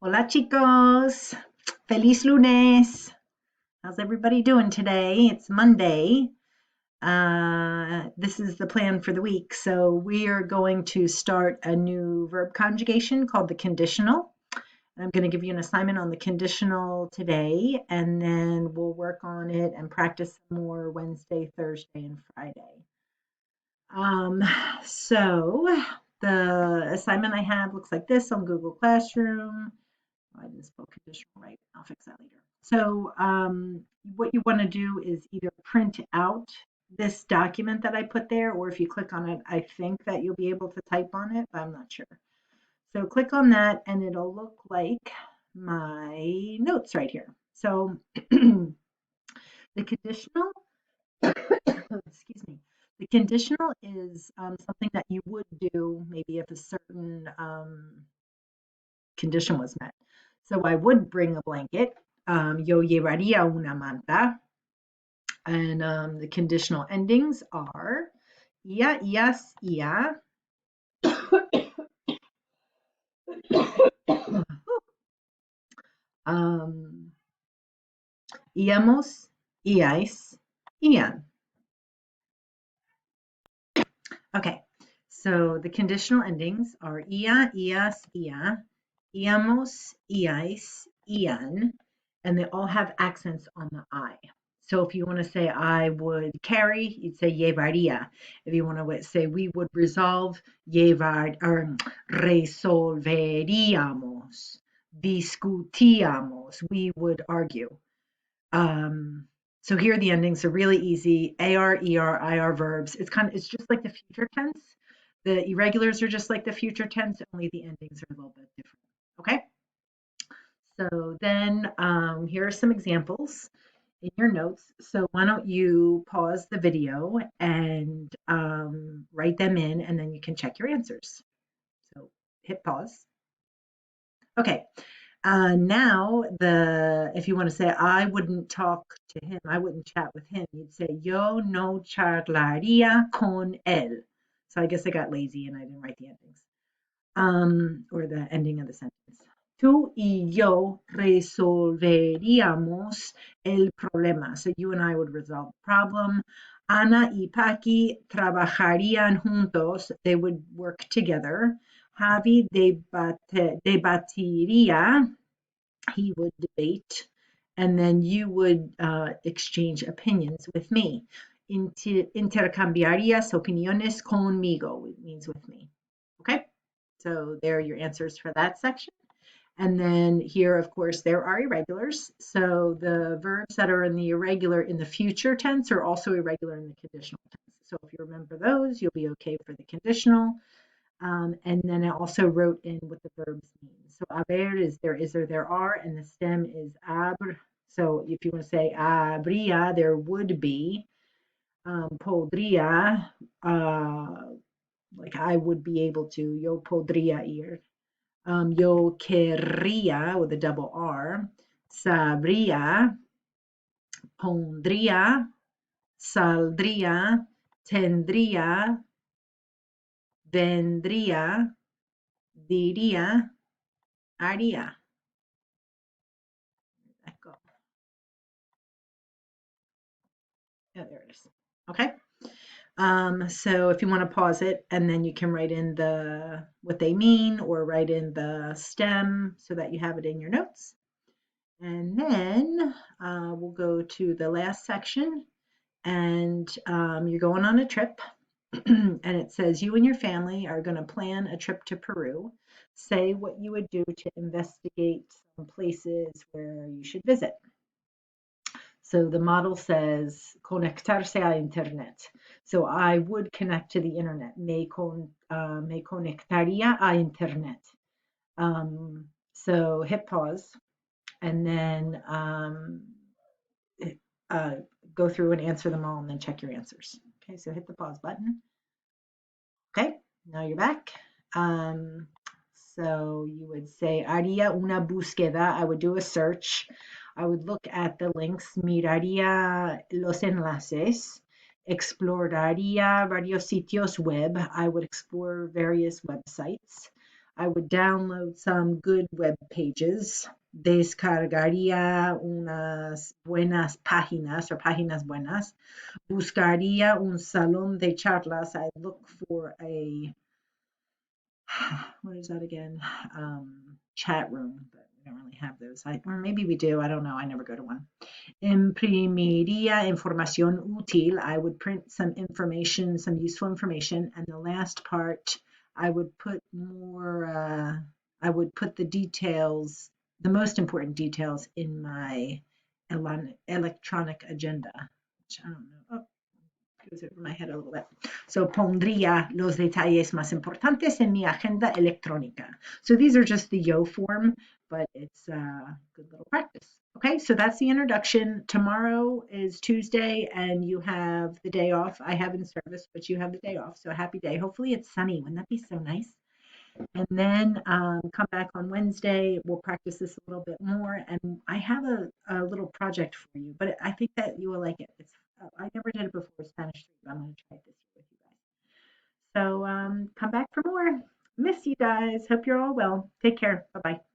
Hola chicos, feliz lunes. How's everybody doing today? It's Monday. This is the plan for the week. So we are going to start a new verb conjugation called the conditional. I'm going to give you an assignment on the conditional today, and then we'll work on it and practice more Wednesday, Thursday, and Friday. Um, so the assignment I have looks like this on Google Classroom. I didn't spell conditional right. I'll fix that later. So what you want to do is either print out this document that I put there, or if you click on it, I think that you'll be able to type on it, but I'm not sure. So click on that and it'll look like my notes right here. So the conditional, excuse me, the conditional is something that you would do maybe if a certain condition was met. So I would bring a blanket. Yo llevaría una manta. And the conditional endings are ia, ias, ia. Íamos, iais, ian. Okay, so the conditional endings are ia, ias, ia, íamos, iais, ian, and they all have accents on the I. So if you want to say I would carry, you'd say llevaría. If you want to say we would resolve, llevar or resolveríamos, discutíamos, we would argue. So here the endings are really easy. AR, ER, IR verbs. It's just like the future tense. The irregulars are just like the future tense, only the endings are a little bit different. Okay. So then here are some examples in your notes. So why don't you pause the video and write them in, and then you can check your answers. So hit pause. Okay. Now, if you want to say, I wouldn't talk to him, I wouldn't chat with him, you'd say, yo no charlaría con él. So I guess I got lazy and I didn't write the endings, or the ending of the sentence. Tú y yo resolveríamos el problema. So you and I would resolve the problem. Ana y Paqui trabajarían juntos. They would work together. Javi debatiría. He would debate. And then you would exchange opinions with me. Intercambiarías opiniones conmigo. It means with me. Okay? So there are your answers for that section. And then here, of course, there are irregulars. So the verbs that are in the irregular in the future tense are also irregular in the conditional tense. So if you remember those, you'll be okay for the conditional. And then I also wrote in what the verbs mean. So haber is there or there are, and the stem is abr. So if you want to say habría, there would be. Podría, like I would be able to. Yo podría ir. Yo querría with a double R. Sabría, pondría, saldría, tendría, vendría, diría, haría. Where'd that go? Yeah, there it is. Okay. So if you want to pause it, and then you can write in what they mean, or write in the stem so that you have it in your notes. And then we'll go to the last section, and you're going on a trip. And it says you and your family are going to plan a trip to Peru. Say what you would do to investigate some places where you should visit. So the model says conectarse a internet. So I would connect to the internet. Me conectaría a internet. So hit pause, and then go through and answer them all, and then check your answers. Okay, so hit the pause button. Okay, now you're back. So you would say, haría una búsqueda. I would do a search. I would look at the links. Miraría los enlaces. Exploraría varios sitios web. I would explore various websites. I would download some good web pages. Descargaría unas buenas páginas or páginas buenas. Buscaría un salón de charlas. I look for a, what is that again? Chat room, but we don't really have those. Or maybe we do. I don't know. I never go to one. Imprimiría información útil. I would print some information, some useful information. And the last part, I would put I would put the details, the most important details in my electronic agenda, which I don't know. Oh, goes over my head a little bit. So pondría los detalles más importantes en mi agenda electrónica. So these are just the yo form, but it's a good little practice. Okay, so that's the introduction. Tomorrow is Tuesday and you have the day off. I have in service, but you have the day off. So a happy day. Hopefully it's sunny. Wouldn't that be so nice? And then come back on Wednesday. We'll practice this a little bit more. And I have a little project for you, but I think that you will like it. I never did it before, Spanish 3, but I'm going to try it this year with you guys. So come back for more. Miss you guys. Hope you're all well. Take care. Bye bye.